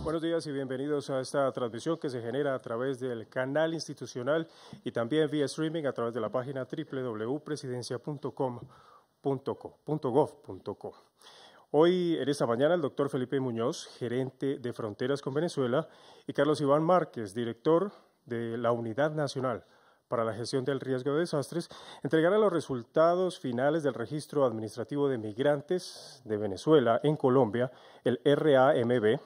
Buenos días y bienvenidos a esta transmisión que se genera a través del canal institucional y también vía streaming a través de la página www.presidencia.gov.co. Hoy, en esta mañana, el doctor Felipe Muñoz, gerente de Fronteras con Venezuela, y Carlos Iván Márquez, director de la Unidad Nacional para la Gestión del Riesgo de Desastres, entregarán los resultados finales del Registro Administrativo de Migrantes de Venezuela en Colombia, el RAMV,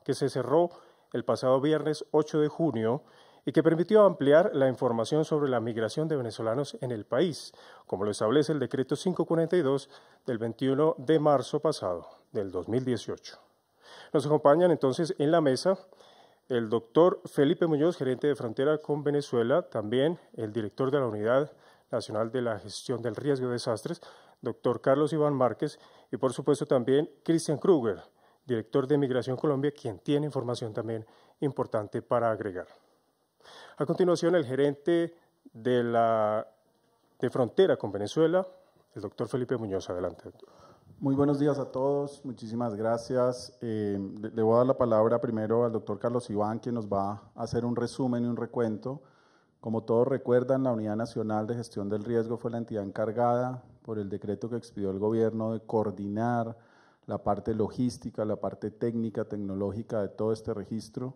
que se cerró el pasado viernes 8 de junio y que permitió ampliar la información sobre la migración de venezolanos en el país, como lo establece el decreto 542 del 21 de marzo pasado, del 2018. Nos acompañan entonces en la mesa el doctor Felipe Muñoz, gerente de Frontera con Venezuela, también el director de la Unidad Nacional de la Gestión del Riesgo de Desastres, doctor Carlos Iván Márquez, y por supuesto también Christian Kruger, director de Migración Colombia, quien tiene información también importante para agregar. A continuación, el gerente de Frontera con Venezuela, el doctor Felipe Muñoz. Adelante, doctor. Muy buenos días a todos, muchísimas gracias. Le voy a dar la palabra primero al doctor Carlos Iván, quien nos va a hacer un resumen y un recuento. Como todos recuerdan, la Unidad Nacional de Gestión del Riesgo fue la entidad encargada por el decreto que expidió el gobierno de coordinar la parte logística, la parte técnica, tecnológica de todo este registro.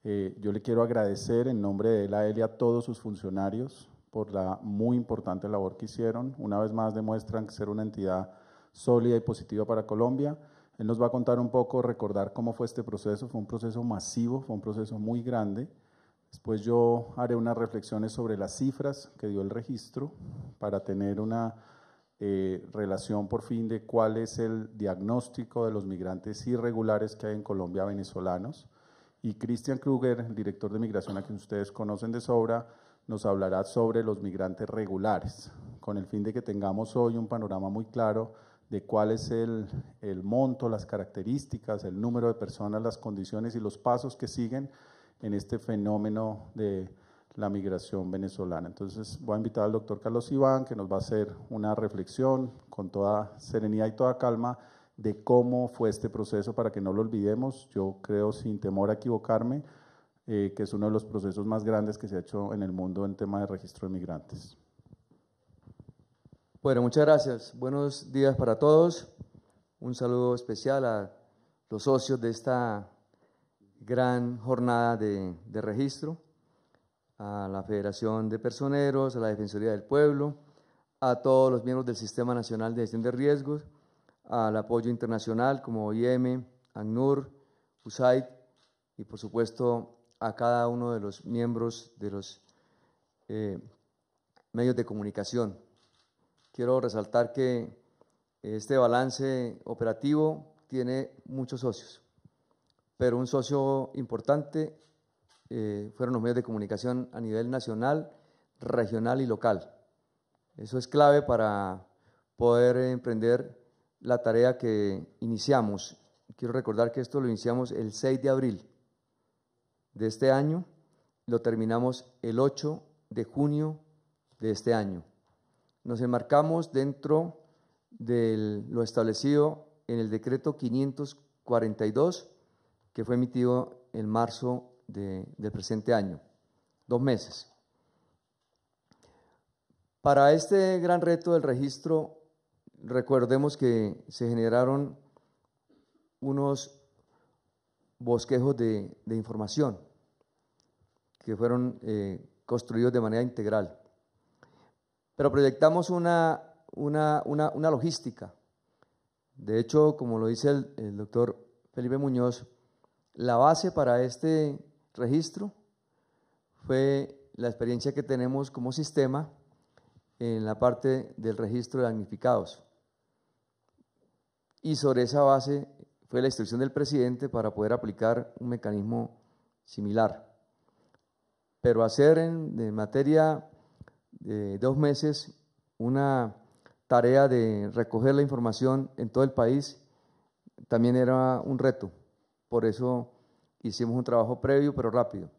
Yo le quiero agradecer en nombre de él a él y a todos sus funcionarios por la muy importante labor que hicieron. Una vez más demuestran ser una entidad sólida y positiva para Colombia. Él nos va a contar un poco, recordar cómo fue este proceso. Fue un proceso masivo, fue un proceso muy grande. Después yo haré unas reflexiones sobre las cifras que dio el registro para tener una relación por fin de cuál es el diagnóstico de los migrantes irregulares que hay en Colombia venezolanos. Y Christian Kruger, el director de migración a quien ustedes conocen de sobra, nos hablará sobre los migrantes regulares, con el fin de que tengamos hoy un panorama muy claro de cuál es el monto, las características, el número de personas, las condiciones y los pasos que siguen en este fenómeno de la migración venezolana. Entonces voy a invitar al doctor Carlos Iván, que nos va a hacer una reflexión con toda serenidad y toda calma de cómo fue este proceso para que no lo olvidemos. Yo creo, sin temor a equivocarme, que es uno de los procesos más grandes que se ha hecho en el mundo en tema de registro de migrantes. Bueno, muchas gracias. Buenos días para todos. Un saludo especial a los socios de esta gran jornada de registro, a la Federación de Personeros, a la Defensoría del Pueblo, a todos los miembros del Sistema Nacional de Gestión de Riesgos, al apoyo internacional como OIM, ACNUR, USAID y por supuesto a cada uno de los miembros de los medios de comunicación. Quiero resaltar que este balance operativo tiene muchos socios, pero un socio importante fueron los medios de comunicación a nivel nacional, regional y local. Eso es clave para poder emprender la tarea que iniciamos. Quiero recordar que esto lo iniciamos el 6 de abril de este año, lo terminamos el 8 de junio de este año. Nos enmarcamos dentro de lo establecido en el decreto 542 que fue emitido en marzo del presente año, 2 meses. Para este gran reto del registro, recordemos que se generaron unos bosquejos de información que fueron construidos de manera integral. Pero proyectamos una logística. De hecho, como lo dice el doctor Felipe Muñoz, la base para este registro fue la experiencia que tenemos como sistema en la parte del registro de damnificados. Y sobre esa base fue la instrucción del presidente para poder aplicar un mecanismo similar. Pero hacer en materia de 2 meses una tarea de recoger la información en todo el país también era un reto. Por eso hicimos un trabajo previo pero rápido.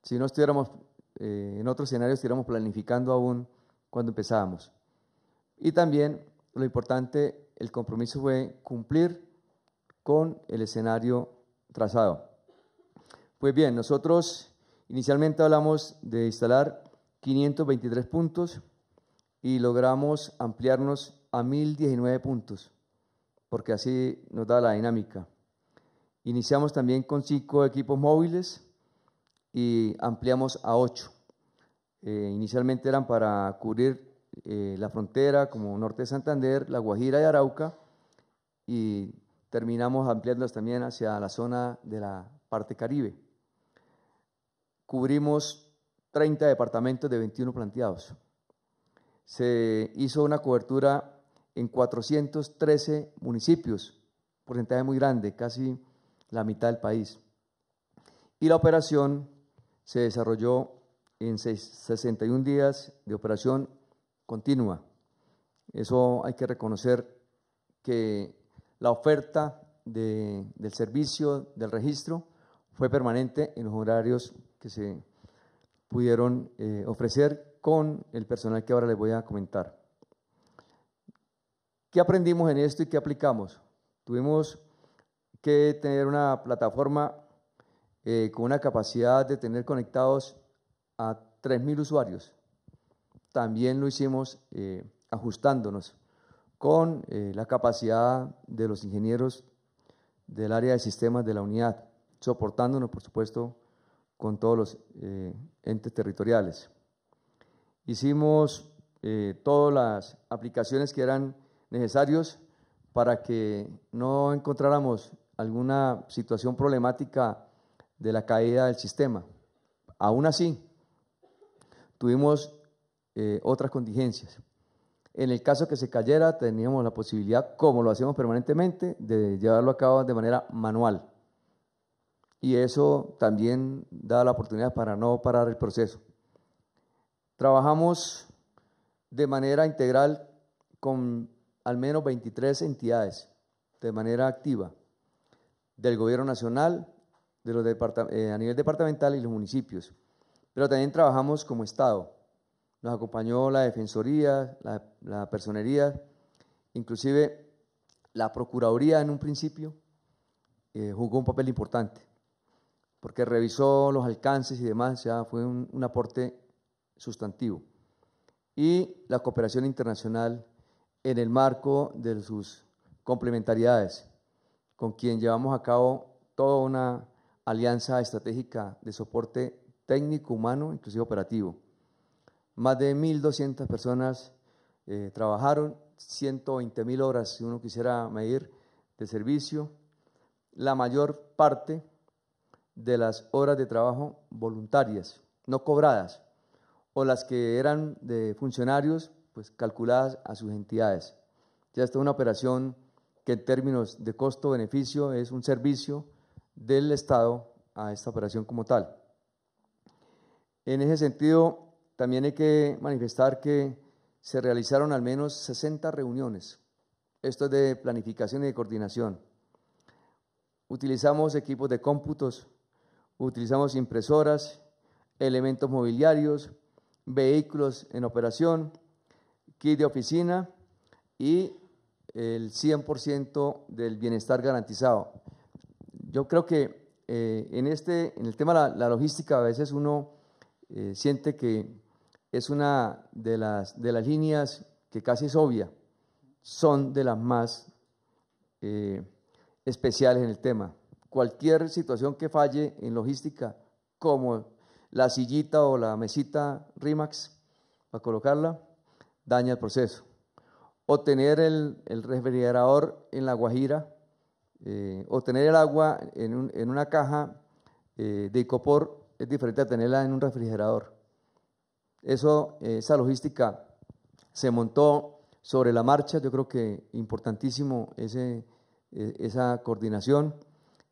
Si no estuviéramos en otro escenario, estuviéramos planificando aún cuando empezábamos. Y también lo importante, el compromiso fue cumplir con el escenario trazado. Pues bien, nosotros inicialmente hablamos de instalar 523 puntos y logramos ampliarnos a 1019 puntos, porque así nos da la dinámica. Iniciamos también con 5 equipos móviles y ampliamos a 8. Inicialmente eran para cubrir la frontera como Norte de Santander, La Guajira y Arauca, y terminamos ampliándolos también hacia la zona de la parte Caribe. Cubrimos 30 departamentos de 21 planteados. Se hizo una cobertura en 413 municipios, porcentaje muy grande, casi la mitad del país. Y la operación se desarrolló en 61 días de operación continua. Eso hay que reconocer que la oferta del servicio, del registro, fue permanente en los horarios que se pudieron ofrecer con el personal que ahora les voy a comentar. ¿Qué aprendimos en esto y qué aplicamos? Tuvimos que tener una plataforma con una capacidad de tener conectados a 3.000 usuarios. También lo hicimos ajustándonos con la capacidad de los ingenieros del área de sistemas de la unidad, soportándonos, por supuesto, con todos los entes territoriales. Hicimos todas las aplicaciones que eran necesarios para que no encontráramos alguna situación problemática de la caída del sistema. Aún así, tuvimos otras contingencias. En el caso que se cayera, teníamos la posibilidad, como lo hacemos permanentemente, de llevarlo a cabo de manera manual. Y eso también da la oportunidad para no parar el proceso. Trabajamos de manera integral con al menos 23 entidades de manera activa, del gobierno nacional, de los a nivel departamental y los municipios. Pero también trabajamos como Estado. Nos acompañó la Defensoría, la Personería, inclusive la Procuraduría en un principio jugó un papel importante, porque revisó los alcances y demás, ya fue un aporte sustantivo. Y la cooperación internacional en el marco de sus complementariedades, con quien llevamos a cabo toda una alianza estratégica de soporte técnico, humano, inclusive operativo. Más de 1.200 personas trabajaron, 120.000 horas, si uno quisiera medir, de servicio. La mayor parte de las horas de trabajo voluntarias, no cobradas, o las que eran de funcionarios, pues calculadas a sus entidades. Ya esta es una operación que en términos de costo-beneficio es un servicio del Estado a esta operación como tal. En ese sentido, también hay que manifestar que se realizaron al menos 60 reuniones, esto es de planificación y de coordinación. Utilizamos equipos de cómputos, utilizamos impresoras, elementos mobiliarios, vehículos en operación, kit de oficina y el 100% del bienestar garantizado. Yo creo que en el tema de la logística a veces uno siente que es una de las líneas que casi es obvia, son de las más especiales en el tema. Cualquier situación que falle en logística, como la sillita o la mesita Rimax, para colocarla, daña el proceso. O tener el refrigerador en La Guajira, o tener el agua en una caja de icopor es diferente a tenerla en un refrigerador. Esa logística se montó sobre la marcha, yo creo que importantísimo esa coordinación.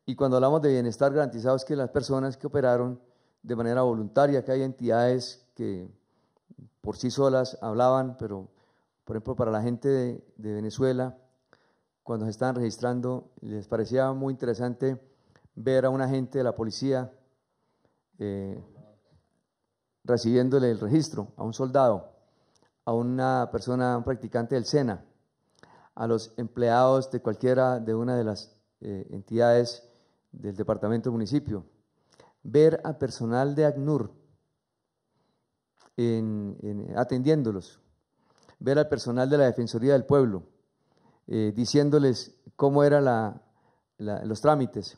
Y cuando hablamos de bienestar garantizado es que las personas que operaron de manera voluntaria, que hay entidades que por sí solas hablaban, pero por ejemplo para la gente de Venezuela, cuando se estaban registrando, les parecía muy interesante ver a un agente de la policía recibiéndole el registro, a un soldado, a una persona, un practicante del SENA, a los empleados de cualquiera de una de las entidades del departamento o municipio, ver a personal de ACNUR atendiéndolos, ver al personal de la Defensoría del Pueblo, diciéndoles cómo eran los trámites.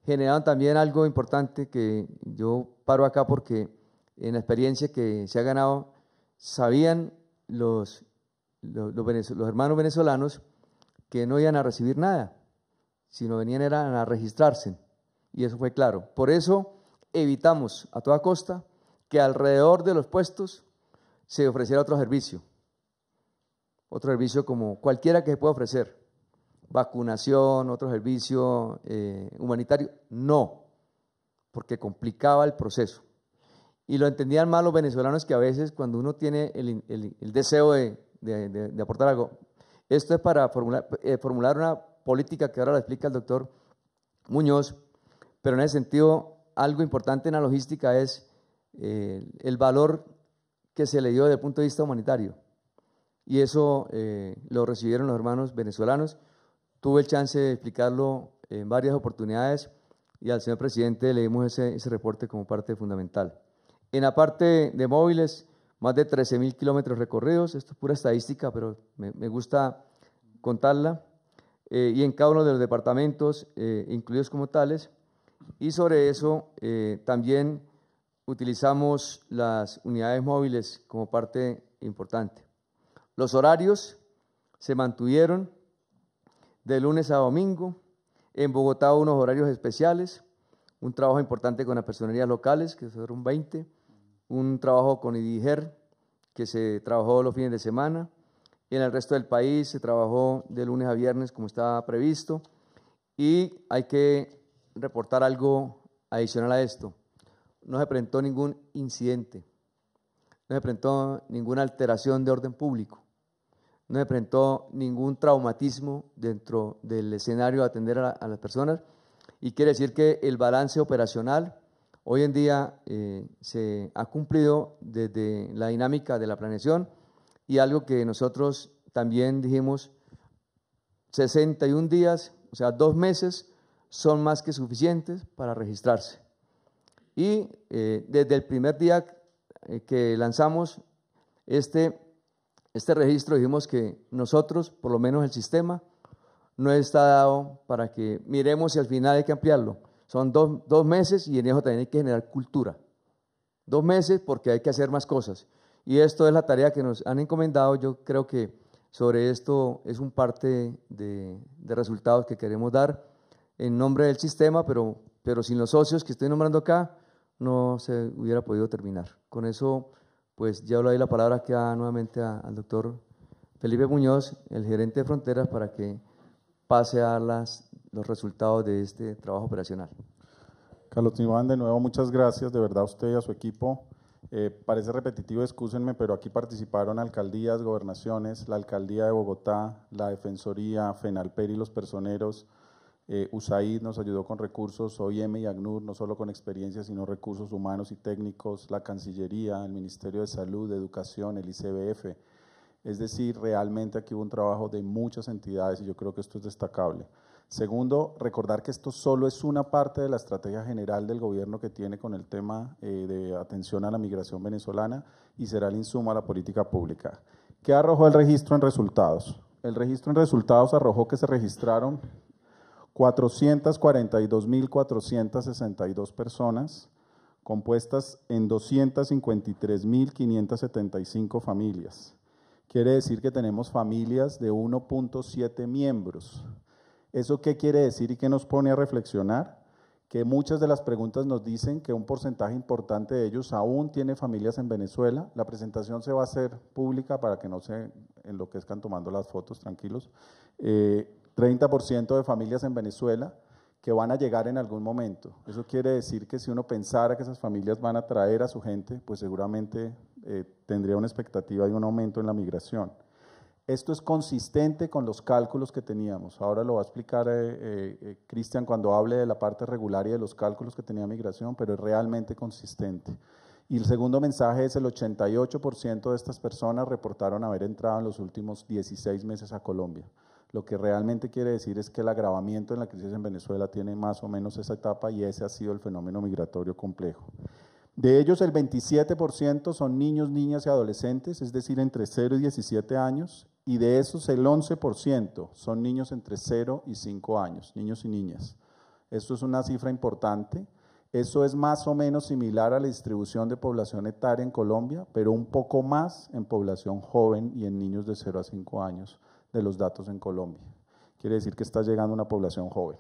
Generaron también algo importante que yo paro acá porque en la experiencia que se ha ganado, sabían los hermanos venezolanos que no iban a recibir nada, sino eran a registrarse, y eso fue claro. Por eso evitamos a toda costa que alrededor de los puestos se ofreciera otro servicio como cualquiera que se pueda ofrecer, vacunación, otro servicio humanitario, no, porque complicaba el proceso. Y lo entendían mal los venezolanos, que a veces cuando uno tiene el deseo de aportar algo, esto es para formular una política que ahora lo explica el doctor Muñoz, pero en ese sentido algo importante en la logística es el valor que se le dio desde el punto de vista humanitario, y eso lo recibieron los hermanos venezolanos. Tuve el chance de explicarlo en varias oportunidades y al señor presidente le dimos ese reporte como parte fundamental. En la parte de móviles, más de 13.000 kilómetros recorridos, esto es pura estadística, pero me gusta contarla, y en cada uno de los departamentos incluidos como tales, y sobre eso también utilizamos las unidades móviles como parte importante. Los horarios se mantuvieron de lunes a domingo. En Bogotá unos horarios especiales, un trabajo importante con las personerías locales, que fueron 20, un trabajo con IDIGER, que se trabajó los fines de semana. En el resto del país se trabajó de lunes a viernes como estaba previsto. Y hay que reportar algo adicional a esto. No se presentó ningún incidente, no se presentó ninguna alteración de orden público, no se presentó ningún traumatismo dentro del escenario de atender a las personas, y quiere decir que el balance operacional hoy en día se ha cumplido desde la dinámica de la planeación, y algo que nosotros también dijimos, 61 días, o sea 2 meses, son más que suficientes para registrarse. Y desde el primer día que lanzamos este registro, dijimos que nosotros, por lo menos el sistema, no está dado para que miremos si al final hay que ampliarlo. Son 2 meses, y en eso también hay que generar cultura. 2 meses porque hay que hacer más cosas. Y esto es la tarea que nos han encomendado. Yo creo que sobre esto es un parte de resultados que queremos dar en nombre del sistema, pero sin los socios que estoy nombrando acá, no se hubiera podido terminar. Con eso, pues ya le doy la palabra acá nuevamente al doctor Felipe Muñoz, el gerente de Fronteras, para que pase a los resultados de este trabajo operacional. Carlos Iván, de nuevo, muchas gracias, de verdad, a usted y a su equipo. Parece repetitivo, excúsenme, pero aquí participaron alcaldías, gobernaciones, la alcaldía de Bogotá, la Defensoría, FENALPER y los personeros. USAID nos ayudó con recursos, OIM y ACNUR, no solo con experiencia, sino recursos humanos y técnicos, la Cancillería, el Ministerio de Salud, de Educación, el ICBF. Es decir, realmente aquí hubo un trabajo de muchas entidades y yo creo que esto es destacable. Segundo, recordar que esto solo es una parte de la estrategia general del gobierno que tiene con el tema de atención a la migración venezolana, y será el insumo a la política pública. ¿Qué arrojó el registro en resultados? El registro en resultados arrojó que se registraron 442.462 personas, compuestas en 253.575 familias. Quiere decir que tenemos familias de 1.7 miembros. ¿Eso qué quiere decir y qué nos pone a reflexionar? Que muchas de las preguntas nos dicen que un porcentaje importante de ellos aún tiene familias en Venezuela. La presentación se va a hacer pública para que no se enloquezcan tomando las fotos, tranquilos. 30% de familias en Venezuela que van a llegar en algún momento. Eso quiere decir que si uno pensara que esas familias van a traer a su gente, pues seguramente tendría una expectativa de un aumento en la migración. Esto es consistente con los cálculos que teníamos. Ahora lo va a explicar Cristian cuando hable de la parte regular y de los cálculos que tenía migración, pero es realmente consistente. Y el segundo mensaje es el 88% de estas personas reportaron haber entrado en los últimos 16 meses a Colombia. Lo que realmente quiere decir es que el agravamiento en la crisis en Venezuela tiene más o menos esa etapa y ese ha sido el fenómeno migratorio complejo. De ellos, el 27% son niños, niñas y adolescentes, es decir, entre 0 y 17 años, y de esos el 11% son niños entre 0 y 5 años, niños y niñas. Esto es una cifra importante. Eso es más o menos similar a la distribución de población etaria en Colombia, pero un poco más en población joven y en niños de 0 a 5 años de los datos en Colombia. Quiere decir que está llegando una población joven.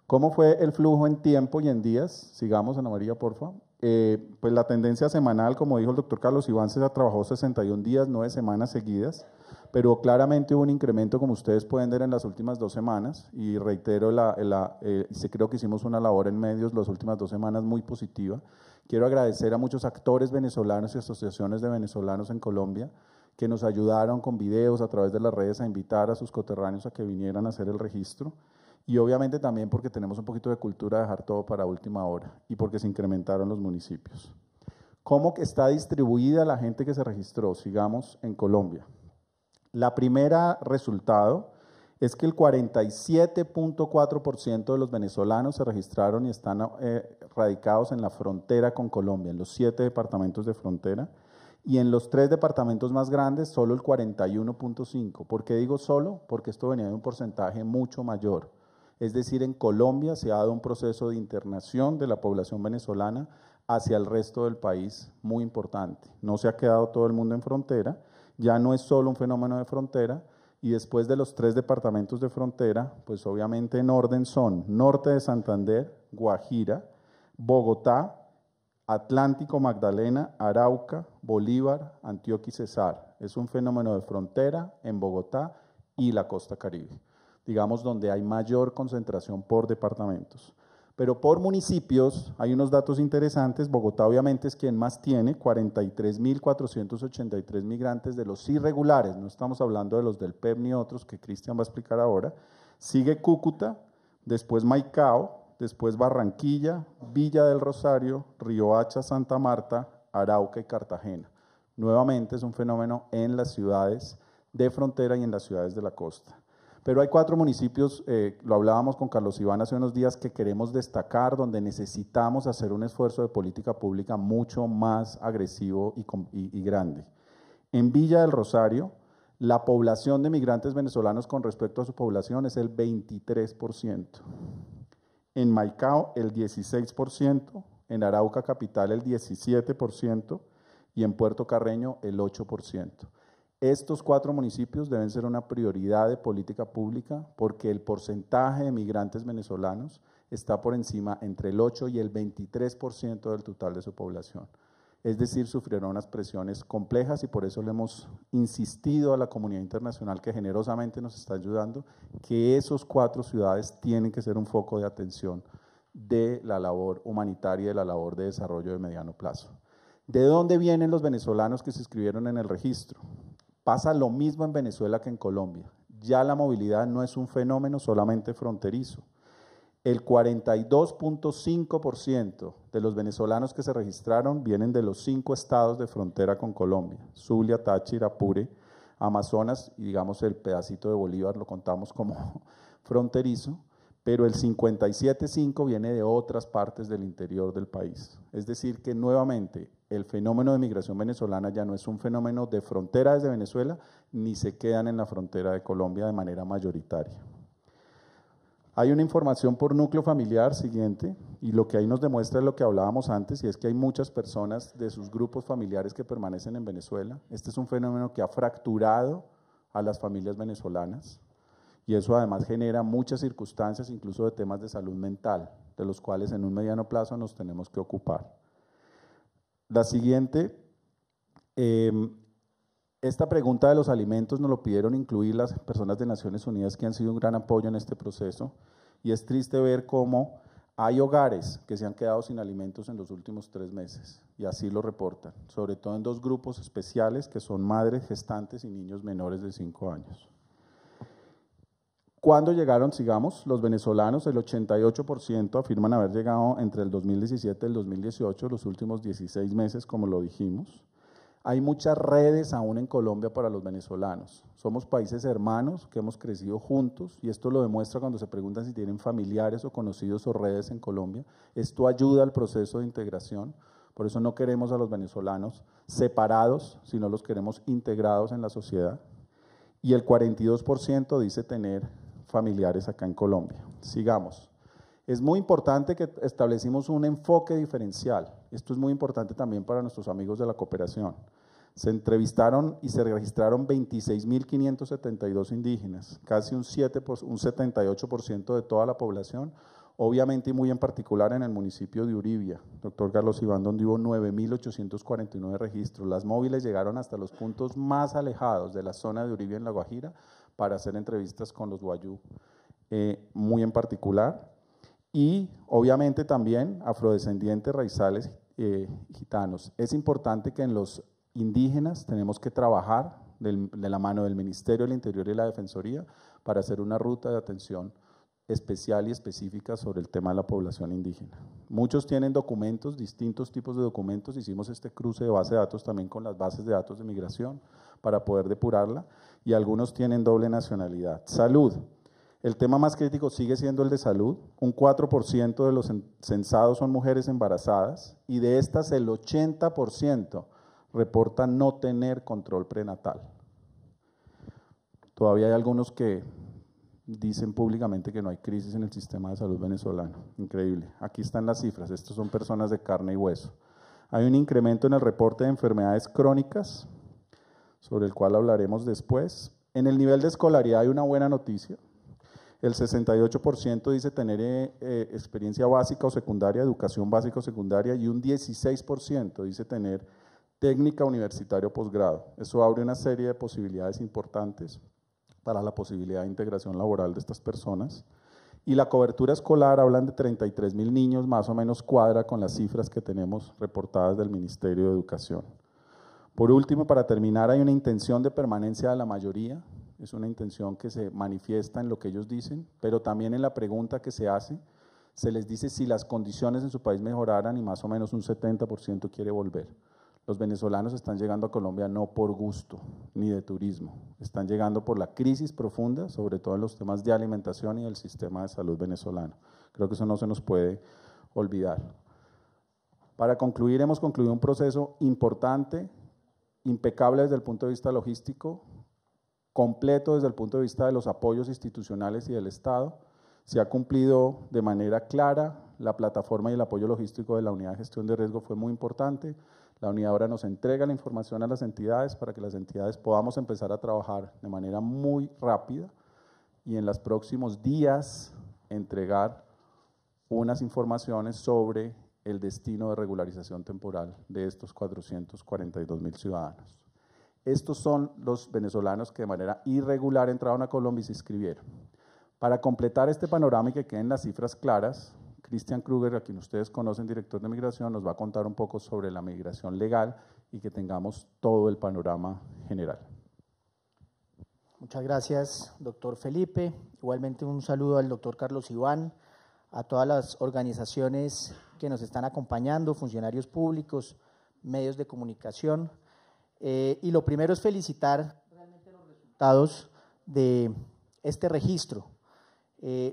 ¿Cómo fue el flujo en tiempo y en días? Sigamos, Ana María, por favor. Pues la tendencia semanal, como dijo el doctor Carlos Iván, se trabajó 61 días, 9 semanas seguidas, pero claramente hubo un incremento, como ustedes pueden ver, en las últimas 2 semanas, y reitero, creo que hicimos una labor en medios las últimas 2 semanas muy positiva. Quiero agradecer a muchos actores venezolanos y asociaciones de venezolanos en Colombia que nos ayudaron con videos a través de las redes a invitar a sus coterráneos a que vinieran a hacer el registro. Y obviamente también porque tenemos un poquito de cultura de dejar todo para última hora y porque se incrementaron los municipios. ¿Cómo está distribuida la gente que se registró? Sigamos en Colombia. La primera resultado es que el 47.4% de los venezolanos se registraron y están radicados en la frontera con Colombia, en los 7 departamentos de frontera, y en los 3 departamentos más grandes solo el 41.5%. ¿Por qué digo solo? Porque esto venía de un porcentaje mucho mayor. Es decir, en Colombia se ha dado un proceso de internación de la población venezolana hacia el resto del país muy importante. No se ha quedado todo el mundo en frontera, ya no es solo un fenómeno de frontera, y después de los 3 departamentos de frontera, pues obviamente en orden son Norte de Santander, Guajira, Bogotá, Atlántico, Magdalena, Arauca, Bolívar, Antioquia y Cesar. Es un fenómeno de frontera en Bogotá y la costa Caribe, digamos donde hay mayor concentración por departamentos. Pero por municipios hay unos datos interesantes. Bogotá obviamente es quien más tiene, 43.483 migrantes de los irregulares, no estamos hablando de los del PEP ni otros que Cristian va a explicar ahora. Sigue Cúcuta, después Maicao, después Barranquilla, Villa del Rosario, Riohacha, Santa Marta, Arauca y Cartagena. Nuevamente es un fenómeno en las ciudades de frontera y en las ciudades de la costa. Pero hay 4 municipios, lo hablábamos con Carlos Iván hace unos días, que queremos destacar, donde necesitamos hacer un esfuerzo de política pública mucho más agresivo y grande. En Villa del Rosario, la población de migrantes venezolanos con respecto a su población es el 23%. En Maicao, el 16%, en Arauca Capital, el 17%, y en Puerto Carreño, el 8%. Estos 4 municipios deben ser una prioridad de política pública porque el porcentaje de migrantes venezolanos está por encima entre el 8 y el 23% del total de su población. Es decir, sufrieron unas presiones complejas y por eso le hemos insistido a la comunidad internacional que generosamente nos está ayudando, que esos 4 ciudades tienen que ser un foco de atención de la labor humanitaria y de la labor de desarrollo de mediano plazo. ¿De dónde vienen los venezolanos que se inscribieron en el registro? Pasa lo mismo en Venezuela que en Colombia. Ya la movilidad no es un fenómeno solamente fronterizo. El 42.5% de los venezolanos que se registraron vienen de los 5 estados de frontera con Colombia: Zulia, Táchira, Apure, Amazonas, y digamos el pedacito de Bolívar lo contamos como fronterizo, pero el 57.5% viene de otras partes del interior del país. Es decir que nuevamente el fenómeno de migración venezolana ya no es un fenómeno de frontera desde Venezuela, ni se quedan en la frontera de Colombia de manera mayoritaria. Hay una información por núcleo familiar siguiente, y lo que ahí nos demuestra es lo que hablábamos antes, y es que hay muchas personas de sus grupos familiares que permanecen en Venezuela. Este es un fenómeno que ha fracturado a las familias venezolanas, y eso además genera muchas circunstancias, incluso de temas de salud mental, de los cuales en un mediano plazo nos tenemos que ocupar. La siguiente, esta pregunta de los alimentos nos lo pidieron incluir las personas de Naciones Unidas, que han sido un gran apoyo en este proceso, y es triste ver cómo hay hogares que se han quedado sin alimentos en los últimos 3 meses, y así lo reportan, sobre todo en 2 grupos especiales que son madres gestantes y niños menores de 5 años. ¿Cuándo llegaron? Sigamos, los venezolanos, el 88% afirman haber llegado entre el 2017 y el 2018, los últimos 16 meses, como lo dijimos. Hay muchas redes aún en Colombia para los venezolanos. Somos países hermanos que hemos crecido juntos y esto lo demuestra cuando se preguntan si tienen familiares o conocidos o redes en Colombia. Esto ayuda al proceso de integración. Por eso no queremos a los venezolanos separados, sino los queremos integrados en la sociedad. Y el 42% dice tener familiares acá en Colombia. Sigamos. Es muy importante que establecimos un enfoque diferencial. Esto es muy importante también para nuestros amigos de la cooperación. Se entrevistaron y se registraron 26.572 indígenas, casi un 78% de toda la población, obviamente y muy en particular en el municipio de Uribia, doctor Carlos Iván, donde hubo 9.849 registros. Las móviles llegaron hasta los puntos más alejados de la zona de Uribia en La Guajira para hacer entrevistas con los guayú, muy en particular. Y obviamente también afrodescendientes, raizales, gitanos. Es importante que en los indígenas tenemos que trabajar de la mano del Ministerio del Interior y la Defensoría para hacer una ruta de atención especial y específica sobre el tema de la población indígena. Muchos tienen documentos, distintos tipos de documentos, hicimos este cruce de base de datos también con las bases de datos de migración para poder depurarla y algunos tienen doble nacionalidad. Salud. El tema más crítico sigue siendo el de salud. Un 4% de los censados son mujeres embarazadas y de estas el 80% reporta no tener control prenatal. Todavía hay algunos que dicen públicamente que no hay crisis en el sistema de salud venezolano. Increíble. Aquí están las cifras. Estos son personas de carne y hueso. Hay un incremento en el reporte de enfermedades crónicas, sobre el cual hablaremos después. En el nivel de escolaridad hay una buena noticia. El 68% dice tener experiencia básica o secundaria, educación básica o secundaria, y un 16% dice tener técnica universitaria o posgrado. Eso abre una serie de posibilidades importantes para la posibilidad de integración laboral de estas personas. Y la cobertura escolar, hablan de 33.000 niños, más o menos cuadra con las cifras que tenemos reportadas del Ministerio de Educación. Por último, para terminar, hay una intención de permanencia de la mayoría. Es una intención que se manifiesta en lo que ellos dicen, pero también en la pregunta que se hace, se les dice si las condiciones en su país mejoraran y más o menos un 70% quiere volver. Los venezolanos están llegando a Colombia no por gusto ni de turismo, están llegando por la crisis profunda, sobre todo en los temas de alimentación y del sistema de salud venezolano. Creo que eso no se nos puede olvidar. Para concluir, hemos concluido un proceso importante, impecable desde el punto de vista logístico, completo desde el punto de vista de los apoyos institucionales y del Estado. Se ha cumplido de manera clara, la plataforma y el apoyo logístico de la Unidad de Gestión de Riesgo fue muy importante. La unidad ahora nos entrega la información a las entidades para que las entidades podamos empezar a trabajar de manera muy rápida y en los próximos días entregar unas informaciones sobre el destino de regularización temporal de estos 442.000 ciudadanos. Estos son los venezolanos que de manera irregular entraron a Colombia y se inscribieron. Para completar este panorama y que queden las cifras claras, Christian Kruger, a quien ustedes conocen, director de migración, nos va a contar un poco sobre la migración legal y que tengamos todo el panorama general. Muchas gracias, doctor Felipe. Igualmente un saludo al doctor Carlos Iván, a todas las organizaciones que nos están acompañando, funcionarios públicos, medios de comunicación. Y lo primero es felicitar realmente los resultados de este registro.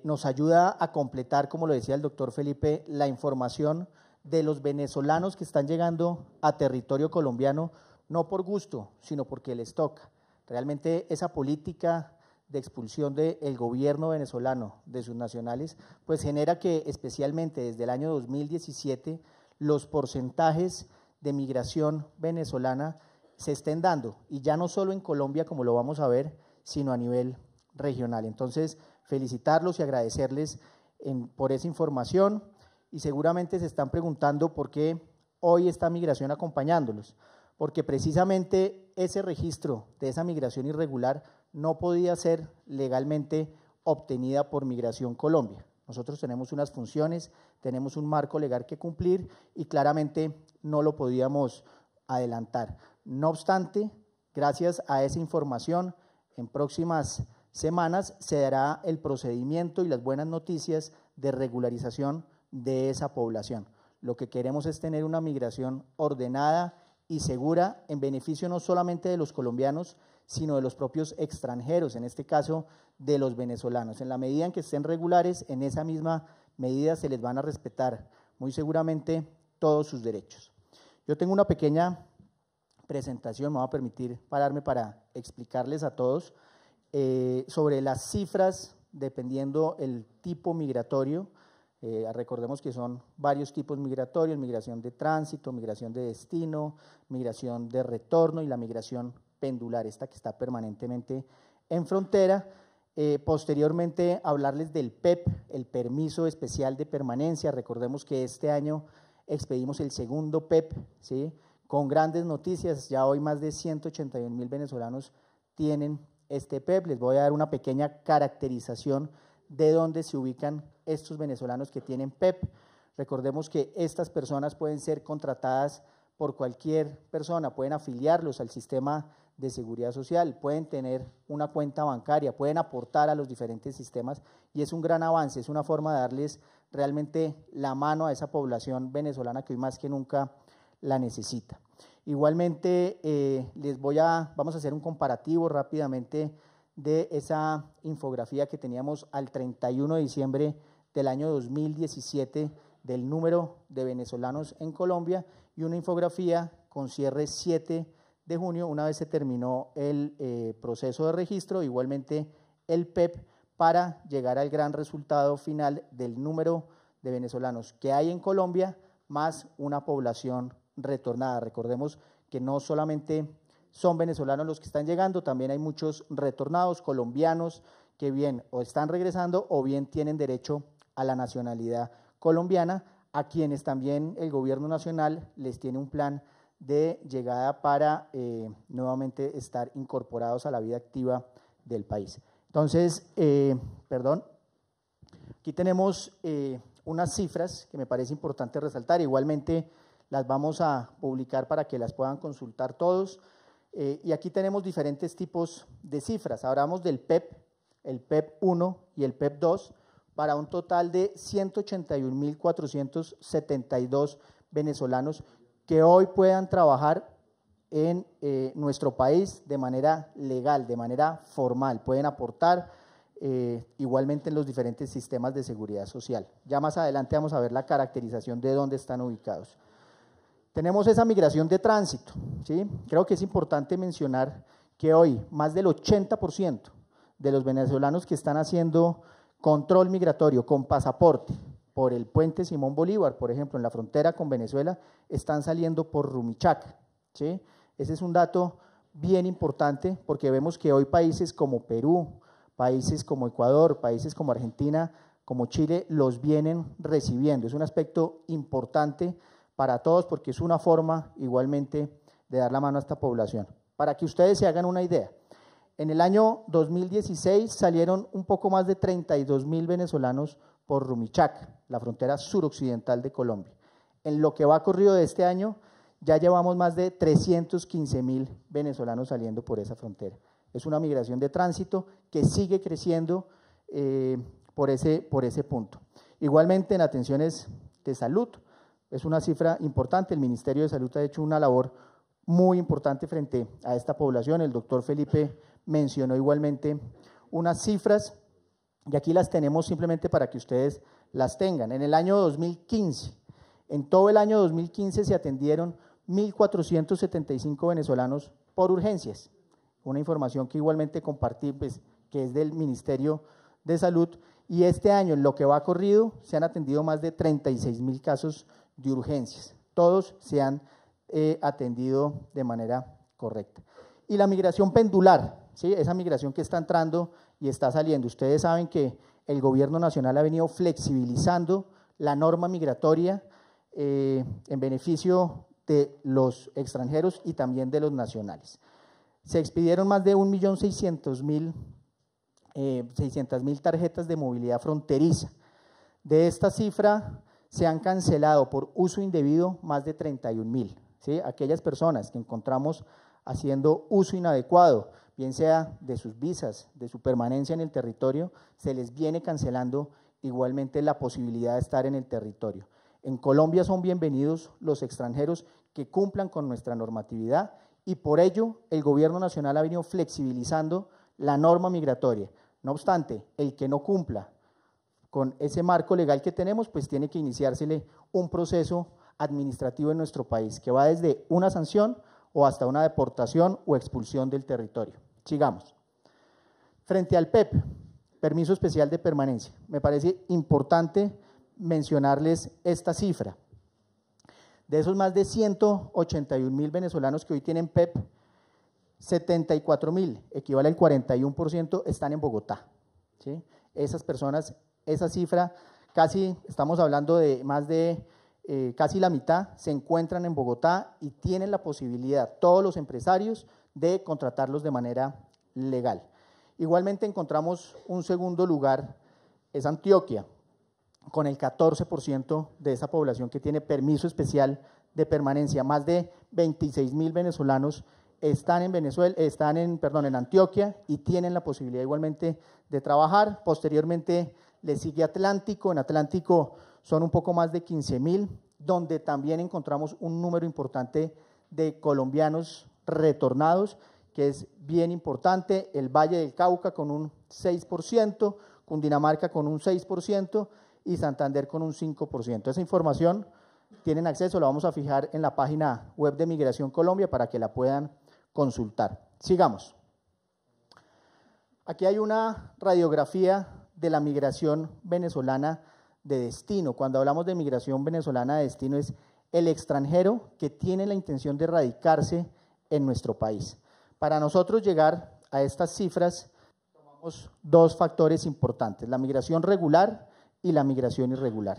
Nos ayuda a completar, como lo decía el doctor Felipe, la información de los venezolanos que están llegando a territorio colombiano, no por gusto, sino porque les toca. Realmente esa política de expulsión del gobierno venezolano de sus nacionales, pues genera que especialmente desde el año 2017 los porcentajes de migración venezolana se estén dando, y ya no solo en Colombia, como lo vamos a ver, sino a nivel regional. Entonces, felicitarlos y agradecerles por esa información, y seguramente se están preguntando por qué hoy está migración acompañándolos, porque precisamente ese registro de esa migración irregular no podía ser legalmente obtenida por Migración Colombia. Nosotros tenemos unas funciones, tenemos un marco legal que cumplir y claramente no lo podíamos adelantar. No obstante, gracias a esa información, en próximas semanas se dará el procedimiento y las buenas noticias de regularización de esa población. Lo que queremos es tener una migración ordenada y segura en beneficio no solamente de los colombianos, sino de los propios extranjeros, en este caso de los venezolanos. En la medida en que estén regulares, en esa misma medida se les van a respetar muy seguramente todos sus derechos. Yo tengo una pequeña presentación, me va a permitir pararme para explicarles a todos sobre las cifras dependiendo el tipo migratorio. Recordemos que son varios tipos migratorios: migración de tránsito, migración de destino, migración de retorno y la migración pendular, esta que está permanentemente en frontera. Posteriormente hablarles del PEP, el permiso especial de permanencia. Recordemos que este año expedimos el segundo PEP, ¿sí? Con grandes noticias, ya hoy más de 181.000 venezolanos tienen este PEP. Les voy a dar una pequeña caracterización de dónde se ubican estos venezolanos que tienen PEP. Recordemos que estas personas pueden ser contratadas por cualquier persona, pueden afiliarlos al sistema de seguridad social, pueden tener una cuenta bancaria, pueden aportar a los diferentes sistemas, y es un gran avance, es una forma de darles realmente la mano a esa población venezolana que hoy más que nunca la necesita. Igualmente, vamos a hacer un comparativo rápidamente de esa infografía que teníamos al 31 de diciembre del año 2017 del número de venezolanos en Colombia, y una infografía con cierre 7 de junio, una vez se terminó el proceso de registro, igualmente el PEP, para llegar al gran resultado final del número de venezolanos que hay en Colombia, más una población retornada. Recordemos que no solamente son venezolanos los que están llegando, también hay muchos retornados colombianos que bien o están regresando o bien tienen derecho a la nacionalidad colombiana, a quienes también el gobierno nacional les tiene un plan de llegada para nuevamente estar incorporados a la vida activa del país. Entonces, aquí tenemos unas cifras que me parece importante resaltar, igualmente las vamos a publicar para que las puedan consultar todos, y aquí tenemos diferentes tipos de cifras. Hablamos del PEP, el PEP 1 y el PEP 2, para un total de 181.472 venezolanos que hoy puedan trabajar en nuestro país de manera legal, de manera formal, pueden aportar igualmente en los diferentes sistemas de seguridad social. Ya más adelante vamos a ver la caracterización de dónde están ubicados. Tenemos esa migración de tránsito, ¿sí? Creo que es importante mencionar que hoy más del 80% de los venezolanos que están haciendo control migratorio con pasaporte por el puente Simón Bolívar, por ejemplo, en la frontera con Venezuela, están saliendo por Rumichaca, ¿sí? Ese es un dato bien importante, porque vemos que hoy países como Perú, países como Ecuador, países como Argentina, como Chile, los vienen recibiendo. Es un aspecto importante para todos, porque es una forma igualmente de dar la mano a esta población. Para que ustedes se hagan una idea, en el año 2016 salieron un poco más de 32.000 venezolanos por Rumichaca, la frontera suroccidental de Colombia. En lo que va corrido de este año, ya llevamos más de 315.000 venezolanos saliendo por esa frontera. Es una migración de tránsito que sigue creciendo por ese punto. Igualmente en atenciones de salud, es una cifra importante. El Ministerio de Salud ha hecho una labor muy importante frente a esta población. El doctor Felipe mencionó igualmente unas cifras, y aquí las tenemos simplemente para que ustedes las tengan. En el año 2015, en todo el año 2015 se atendieron 1.475 venezolanos por urgencias, una información que igualmente compartí, pues, que es del Ministerio de Salud, y este año en lo que va corrido se han atendido más de 36.000 casos de urgencias, todos se han atendido de manera correcta. Y la migración pendular, ¿sí? Esa migración que está entrando y está saliendo. Ustedes saben que el gobierno nacional ha venido flexibilizando la norma migratoria en beneficio de los extranjeros y también de los nacionales. Se expidieron más de 1.600.000 tarjetas de movilidad fronteriza. De esta cifra se han cancelado por uso indebido más de 31.000, ¿sí? Aquellas personas que encontramos haciendo uso inadecuado, bien sea de sus visas, de su permanencia en el territorio, se les viene cancelando igualmente la posibilidad de estar en el territorio. En Colombia son bienvenidos los extranjeros que cumplan con nuestra normatividad y por ello el Gobierno Nacional ha venido flexibilizando la norma migratoria. No obstante, el que no cumpla con ese marco legal que tenemos, pues tiene que iniciársele un proceso administrativo en nuestro país, que va desde una sanción o hasta una deportación o expulsión del territorio. Sigamos. Frente al PEP, permiso especial de permanencia, me parece importante mencionarles esta cifra. De esos más de 181.000 venezolanos que hoy tienen PEP, 74.000, equivale al 41%, están en Bogotá, ¿sí? Esas personas, esa cifra, casi estamos hablando de más de casi la mitad, se encuentran en Bogotá y tienen la posibilidad, todos los empresarios, de contratarlos de manera legal. Igualmente encontramos un segundo lugar, es Antioquia, con el 14% de esa población que tiene permiso especial de permanencia. Más de 26.000 venezolanos están en Antioquia y tienen la posibilidad igualmente de trabajar. Posteriormente le sigue Atlántico, en Atlántico son un poco más de 15.000, donde también encontramos un número importante de colombianos retornados, que es bien importante, el Valle del Cauca con un 6%, Cundinamarca con un 6%, y Santander con un 5%. Esa información tienen acceso, la vamos a fijar en la página web de Migración Colombia para que la puedan consultar. Sigamos. Aquí hay una radiografía de la migración venezolana de destino. Cuando hablamos de migración venezolana de destino es el extranjero que tiene la intención de radicarse en nuestro país. Para nosotros llegar a estas cifras, tomamos dos factores importantes, la migración regular y la migración irregular.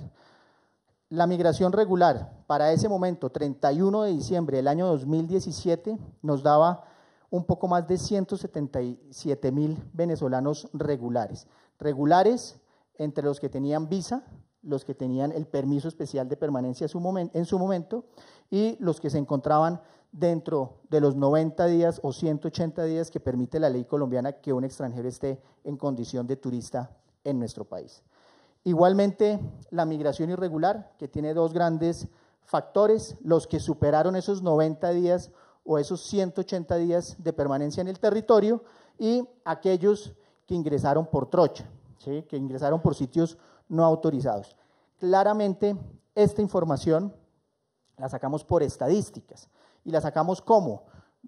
La migración regular, para ese momento, 31 de diciembre del año 2017, nos daba un poco más de 177.000 venezolanos regulares. Regulares entre los que tenían visa, los que tenían el permiso especial de permanencia en su momento y los que se encontraban dentro de los 90 días o 180 días que permite la ley colombiana que un extranjero esté en condición de turista en nuestro país. Igualmente, la migración irregular, que tiene dos grandes factores, los que superaron esos 90 días o esos 180 días de permanencia en el territorio y aquellos que ingresaron por trocha, ¿sí? Que ingresaron por sitios no autorizados. Claramente, esta información la sacamos por estadísticas y la sacamos como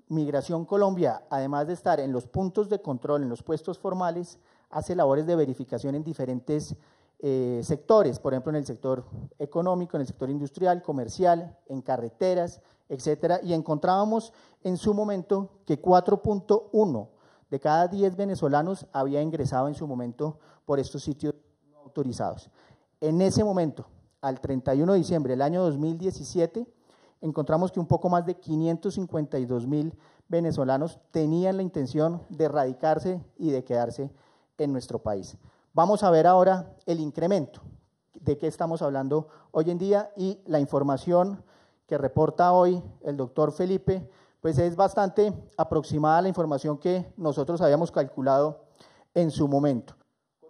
Migración Colombia, además de estar en los puntos de control, en los puestos formales, hace labores de verificación en diferentes sectores, por ejemplo en el sector económico, en el sector industrial, comercial, en carreteras, etcétera, y encontrábamos en su momento que 4.1 de cada 10 venezolanos había ingresado en su momento por estos sitios no autorizados. En ese momento, al 31 de diciembre del año 2017, encontramos que un poco más de 552.000 venezolanos tenían la intención de radicarse y de quedarse en nuestro país. Vamos a ver ahora el incremento, de qué estamos hablando hoy en día y la información que reporta hoy el doctor Felipe, pues es bastante aproximada a la información que nosotros habíamos calculado en su momento.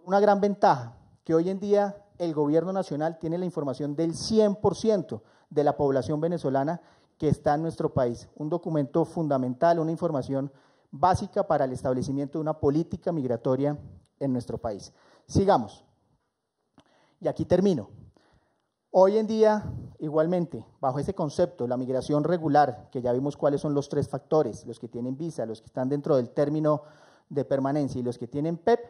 Una gran ventaja, que hoy en día el gobierno nacional tiene la información del 100% de la población venezolana que está en nuestro país, un documento fundamental, una información básica para el establecimiento de una política migratoria en nuestro país. Sigamos, y aquí termino. Hoy en día, igualmente, bajo ese concepto, la migración regular, que ya vimos cuáles son los tres factores, los que tienen visa, los que están dentro del término de permanencia y los que tienen PEP,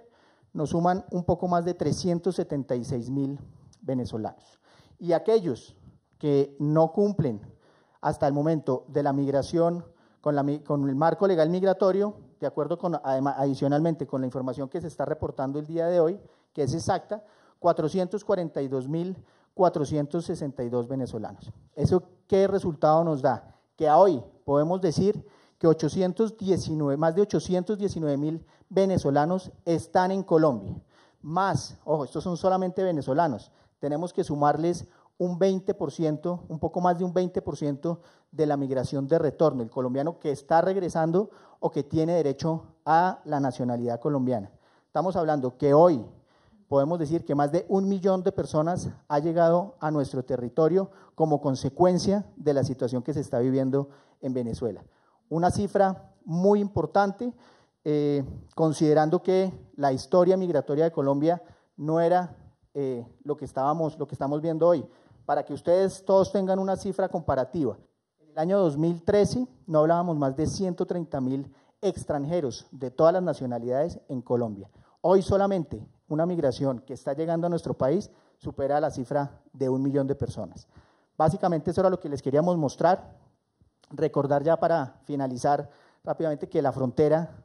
nos suman un poco más de 376.000 venezolanos. Y aquellos que no cumplen hasta el momento de la migración con el marco legal migratorio, de acuerdo con, adicionalmente con la información que se está reportando el día de hoy, que es exacta, 442.462 venezolanos. ¿Eso qué resultado nos da? Que a hoy podemos decir que más de 819.000 venezolanos están en Colombia. Más, ojo, estos son solamente venezolanos, tenemos que sumarles un 20%, un poco más de un 20% de la migración de retorno, el colombiano que está regresando o que tiene derecho a la nacionalidad colombiana. Estamos hablando que hoy, podemos decir que más de 1 millón de personas ha llegado a nuestro territorio como consecuencia de la situación que se está viviendo en Venezuela. Una cifra muy importante, considerando que la historia migratoria de Colombia no era lo que estamos viendo hoy. Para que ustedes todos tengan una cifra comparativa, en el año 2013 no hablábamos más de 130.000 extranjeros de todas las nacionalidades en Colombia. Hoy solamente una migración que está llegando a nuestro país supera la cifra de 1 millón de personas. Básicamente eso era lo que les queríamos mostrar. Recordar ya para finalizar rápidamente que la frontera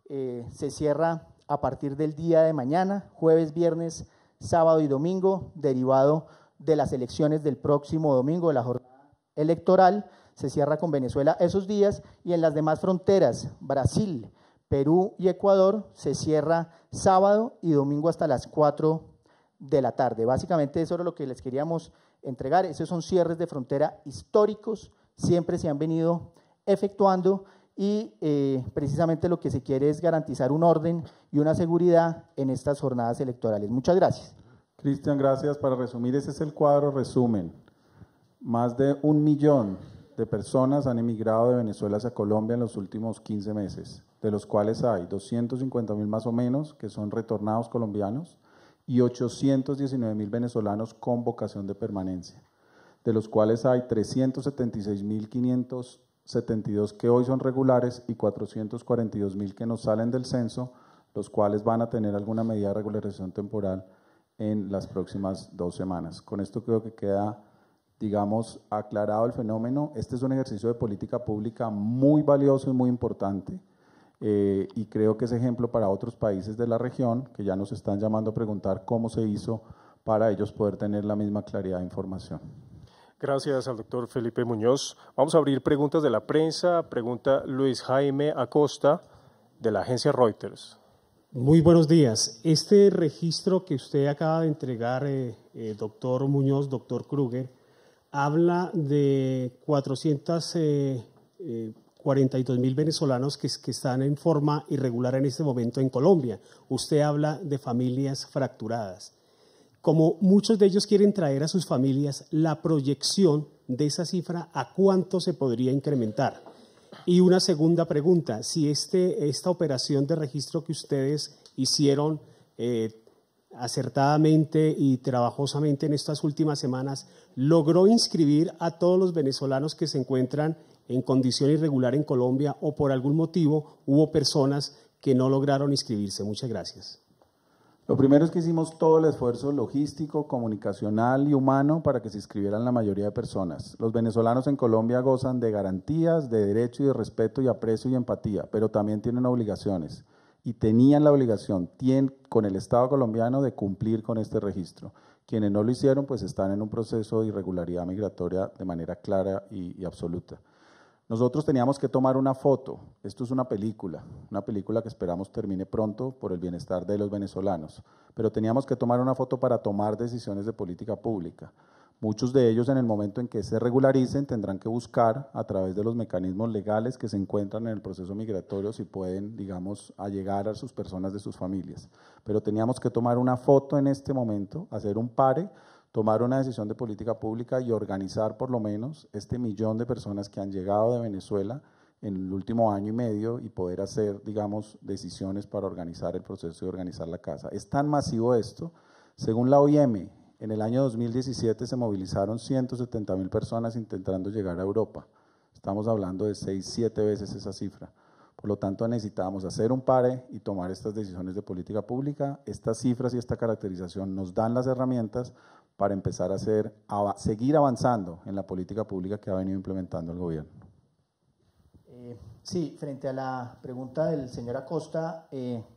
se cierra a partir del día de mañana, jueves, viernes, sábado y domingo, derivado de las elecciones del próximo domingo, de la jornada electoral. Se cierra con Venezuela esos días, y en las demás fronteras, Brasil, Perú y Ecuador, se cierra sábado y domingo hasta las 4 de la tarde. Básicamente eso era lo que les queríamos entregar. Esos son cierres de frontera históricos, siempre se han venido efectuando, y precisamente lo que se quiere es garantizar un orden y una seguridad en estas jornadas electorales. Muchas gracias. Cristian, gracias. Para resumir, ese es el cuadro resumen. Más de 1 millón de personas han emigrado de Venezuela hacia Colombia en los últimos 15 meses, de los cuales hay 250.000 más o menos que son retornados colombianos y 819.000 venezolanos con vocación de permanencia, de los cuales hay 376.572 que hoy son regulares y 442.000 que nos salen del censo, los cuales van a tener alguna medida de regularización temporal en las próximas 2 semanas. Con esto creo que queda, digamos, aclarado el fenómeno. Este es un ejercicio de política pública muy valioso y muy importante, y creo que es ejemplo para otros países de la región que ya nos están llamando a preguntar cómo se hizo para ellos poder tener la misma claridad de información. Gracias al doctor Felipe Muñoz. Vamos a abrir preguntas de la prensa. Pregunta Luis Jaime Acosta, de la agencia Reuters. Muy buenos días. Este registro que usted acaba de entregar, doctor Muñoz, doctor Kruger, habla de 442.000 venezolanos que están en forma irregular en este momento en Colombia. Usted habla de familias fracturadas. Como muchos de ellos quieren traer a sus familias, la proyección de esa cifra, ¿a cuánto se podría incrementar? Y una segunda pregunta, si esta operación de registro que ustedes hicieron acertadamente y trabajosamente en estas últimas semanas, logró inscribir a todos los venezolanos que se encuentran en condición irregular en Colombia, o por algún motivo hubo personas que no lograron inscribirse. Muchas gracias. Lo primero es que hicimos todo el esfuerzo logístico, comunicacional y humano para que se inscribieran la mayoría de personas. Los venezolanos en Colombia gozan de garantías, de derecho y de respeto y aprecio y empatía, pero también tienen obligaciones, y tenían la obligación con el Estado colombiano de cumplir con este registro. Quienes no lo hicieron, pues están en un proceso de irregularidad migratoria de manera clara y absoluta. Nosotros teníamos que tomar una foto. Esto es una película que esperamos termine pronto por el bienestar de los venezolanos, pero teníamos que tomar una foto para tomar decisiones de política pública. Muchos de ellos, en el momento en que se regularicen, tendrán que buscar a través de los mecanismos legales que se encuentran en el proceso migratorio si pueden, digamos, allegar a sus personas de sus familias. Pero teníamos que tomar una foto en este momento, hacer un pare, tomar una decisión de política pública y organizar por lo menos este 1 millón de personas que han llegado de Venezuela en el último año y medio, y poder hacer, digamos, decisiones para organizar el proceso y organizar la casa. Es tan masivo esto, según la OIM, en el año 2017 se movilizaron 170.000 personas intentando llegar a Europa. Estamos hablando de 6, 7 veces esa cifra. Por lo tanto, necesitamos hacer un pare y tomar estas decisiones de política pública. Estas cifras y esta caracterización nos dan las herramientas para empezar a seguir avanzando en la política pública que ha venido implementando el gobierno. Sí, frente a la pregunta del señor Acosta,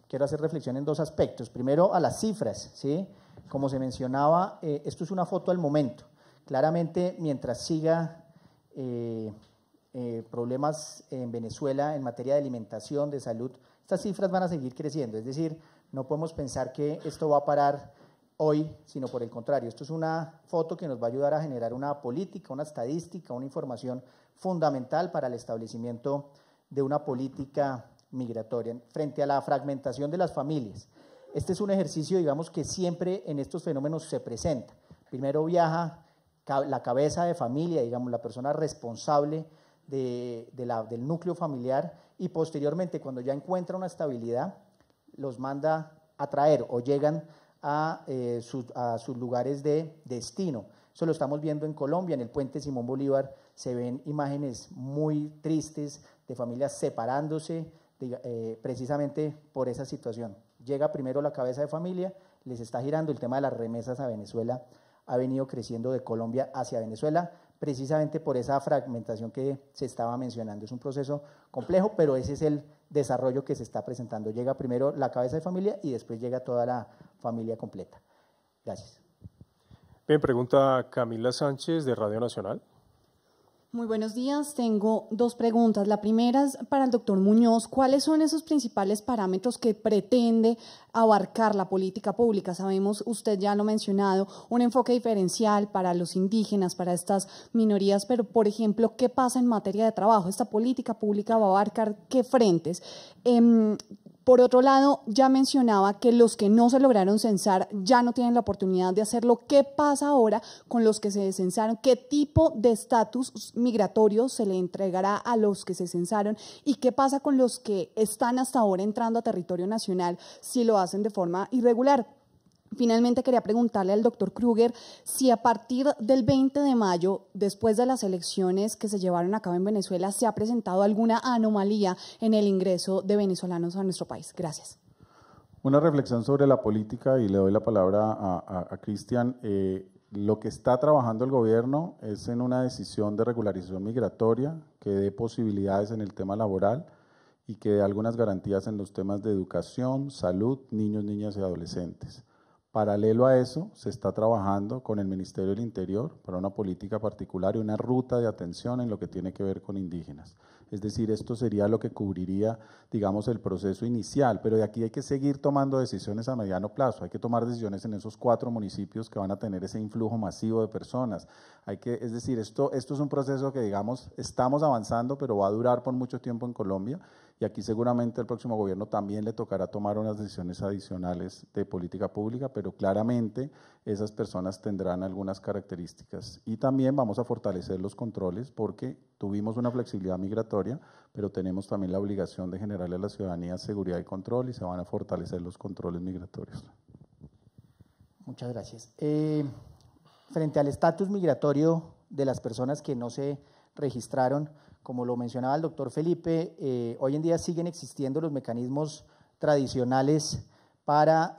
quiero hacer reflexión en 2 aspectos. Primero, a las cifras, ¿sí? Como se mencionaba, esto es una foto al momento. Claramente, mientras siga problemas en Venezuela en materia de alimentación, de salud, estas cifras van a seguir creciendo. Es decir, no podemos pensar que esto va a parar hoy, sino por el contrario. Esto es una foto que nos va a ayudar a generar una política, una estadística, una información fundamental para el establecimiento de una política migratoria. Frente a la fragmentación de las familias, Este es un ejercicio, digamos, que siempre en estos fenómenos se presenta. Primero viaja la cabeza de familia, digamos, la persona responsable del núcleo familiar, y posteriormente, cuando ya encuentra una estabilidad, los manda a traer o llegan a sus lugares de destino. Eso lo estamos viendo en Colombia, en el puente Simón Bolívar se ven imágenes muy tristes de familias separándose precisamente por esa situación. Llega primero la cabeza de familia, les está girando. El tema de las remesas a Venezuela ha venido creciendo de Colombia hacia Venezuela, precisamente por esa fragmentación que se estaba mencionando. Es un proceso complejo, pero ese es el desarrollo que se está presentando. Llega primero la cabeza de familia y después llega toda la familia completa. Gracias. Bien, pregunta Camila Sánchez de Radio Nacional. Muy buenos días. Tengo dos preguntas. La primera es para el doctor Muñoz. ¿Cuáles son esos principales parámetros que pretende abarcar la política pública? Sabemos, usted ya lo ha mencionado, un enfoque diferencial para los indígenas, para estas minorías, pero, por ejemplo, ¿qué pasa en materia de trabajo? ¿Esta política pública va a abarcar qué frentes? Por otro lado, ya mencionaba que los que no se lograron censar ya no tienen la oportunidad de hacerlo. ¿Qué pasa ahora con los que se censaron? ¿Qué tipo de estatus migratorio se le entregará a los que se censaron? ¿Y qué pasa con los que están hasta ahora entrando a territorio nacional si lo hacen de forma irregular? Finalmente, quería preguntarle al doctor Kruger si a partir del 20 de mayo, después de las elecciones que se llevaron a cabo en Venezuela, se ha presentado alguna anomalía en el ingreso de venezolanos a nuestro país. Gracias. Una reflexión sobre la política, y le doy la palabra a Cristian. Lo que está trabajando el gobierno es en una decisión de regularización migratoria que dé posibilidades en el tema laboral y que dé algunas garantías en los temas de educación, salud, niños, niñas y adolescentes. Paralelo a eso, se está trabajando con el Ministerio del Interior para una política particular y una ruta de atención en lo que tiene que ver con indígenas. Es decir, esto sería lo que cubriría, digamos, el proceso inicial, pero de aquí hay que seguir tomando decisiones a mediano plazo. Hay que tomar decisiones en esos 4 municipios que van a tener ese influjo masivo de personas. Es decir, esto es un proceso que, digamos, estamos avanzando, pero va a durar por mucho tiempo en Colombia, y aquí seguramente al próximo gobierno también le tocará tomar unas decisiones adicionales de política pública, pero claramente esas personas tendrán algunas características. Y también vamos a fortalecer los controles, porque tuvimos una flexibilidad migratoria, pero tenemos también la obligación de generarle a la ciudadanía seguridad y control, y se van a fortalecer los controles migratorios. Muchas gracias. Frente al estatus migratorio de las personas que no se registraron, como lo mencionaba el doctor Felipe, hoy en día siguen existiendo los mecanismos tradicionales para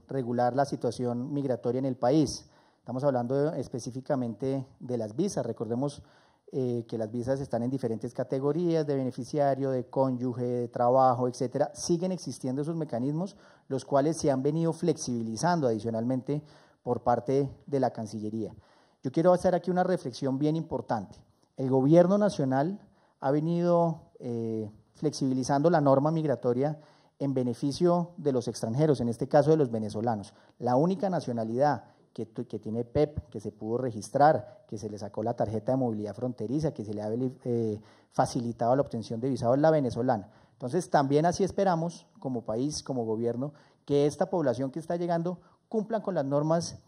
regular la situación migratoria en el país. Estamos hablando específicamente de las visas. Recordemos que las visas están en diferentes categorías de beneficiario, de cónyuge, de trabajo, etcétera. Siguen existiendo esos mecanismos, los cuales se han venido flexibilizando adicionalmente por parte de la Cancillería. Yo quiero hacer aquí una reflexión bien importante. El gobierno nacional ha venido flexibilizando la norma migratoria en beneficio de los extranjeros, en este caso de los venezolanos. La única nacionalidad que tiene PEP, que se pudo registrar, que se le sacó la tarjeta de movilidad fronteriza, que se le ha facilitado la obtención de visado, es la venezolana. Entonces, también así esperamos, como país, como gobierno, que esta población que está llegando cumplan con las normas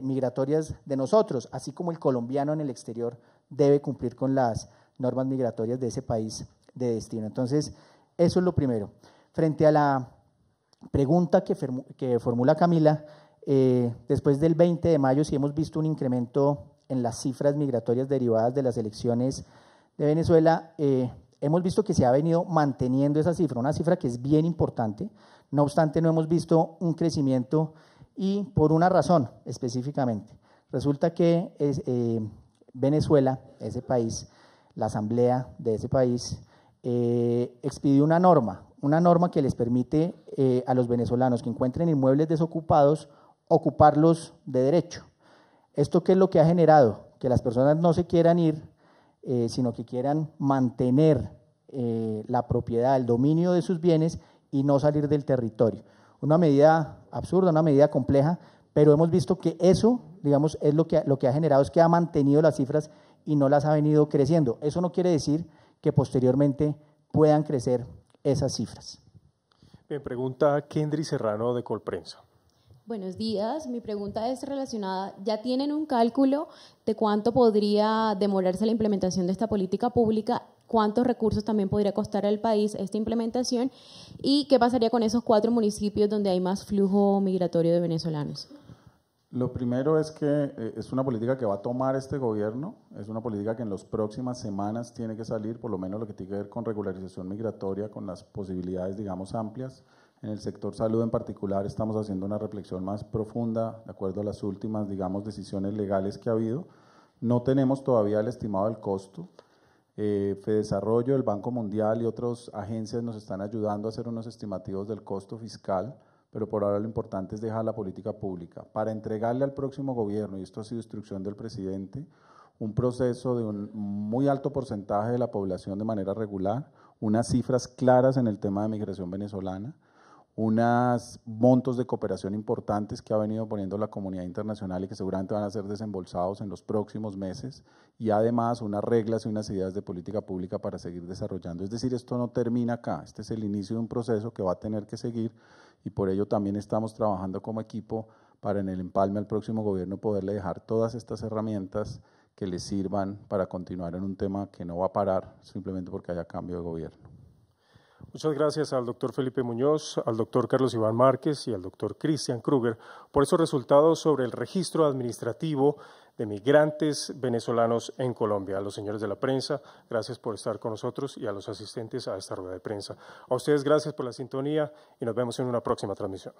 migratorias de nosotros, así como el colombiano en el exterior debe cumplir con las normas migratorias de ese país de destino. Entonces, eso es lo primero. Frente a la pregunta que formula Camila, después del 20 de mayo sí hemos visto un incremento en las cifras migratorias derivadas de las elecciones de Venezuela. Hemos visto que se ha venido manteniendo esa cifra, una cifra que es bien importante. No obstante, no hemos visto un crecimiento, y por una razón específicamente. Resulta que Venezuela, ese país, la asamblea de ese país, expidió una norma que les permite a los venezolanos que encuentren inmuebles desocupados ocuparlos de derecho. ¿Esto qué es lo que ha generado? Que las personas no se quieran ir, sino que quieran mantener la propiedad, el dominio de sus bienes y no salir del territorio. Una medida absurda, una medida compleja, pero hemos visto que eso, digamos, es lo que ha generado, es que ha mantenido las cifras y no las ha venido creciendo. Eso no quiere decir que posteriormente puedan crecer esas cifras. Bien, pregunta Kendry Serrano de Colprensa. Buenos días, mi pregunta es relacionada, ¿ya tienen un cálculo de cuánto podría demorarse la implementación de esta política pública? ¿Cuántos recursos también podría costar al país esta implementación? ¿Y qué pasaría con esos 4 municipios donde hay más flujo migratorio de venezolanos? Lo primero es que es una política que va a tomar este gobierno, es una política que en las próximas semanas tiene que salir, por lo menos lo que tiene que ver con regularización migratoria, con las posibilidades, digamos, amplias. En el sector salud en particular estamos haciendo una reflexión más profunda, de acuerdo a las últimas, digamos, decisiones legales que ha habido. No tenemos todavía el estimado del costo. FEDesarrollo, el Banco Mundial y otras agencias nos están ayudando a hacer unos estimativos del costo fiscal, pero por ahora lo importante es dejar la política pública para entregarle al próximo gobierno, y esto ha sido instrucción del presidente, un proceso de un muy alto porcentaje de la población de manera regular, unas cifras claras en el tema de migración venezolana, unos montos de cooperación importantes que ha venido poniendo la comunidad internacional y que seguramente van a ser desembolsados en los próximos meses, y además unas reglas y unas ideas de política pública para seguir desarrollando. Es decir, esto no termina acá, este es el inicio de un proceso que va a tener que seguir, y por ello también estamos trabajando como equipo para en el empalme al próximo gobierno poderle dejar todas estas herramientas que les sirvan para continuar en un tema que no va a parar simplemente porque haya cambio de gobierno. Muchas gracias al doctor Felipe Muñoz, al doctor Carlos Iván Márquez y al doctor Christian Kruger por esos resultados sobre el registro administrativo de migrantes venezolanos en Colombia. A los señores de la prensa, gracias por estar con nosotros, y a los asistentes a esta rueda de prensa. A ustedes, gracias por la sintonía y nos vemos en una próxima transmisión.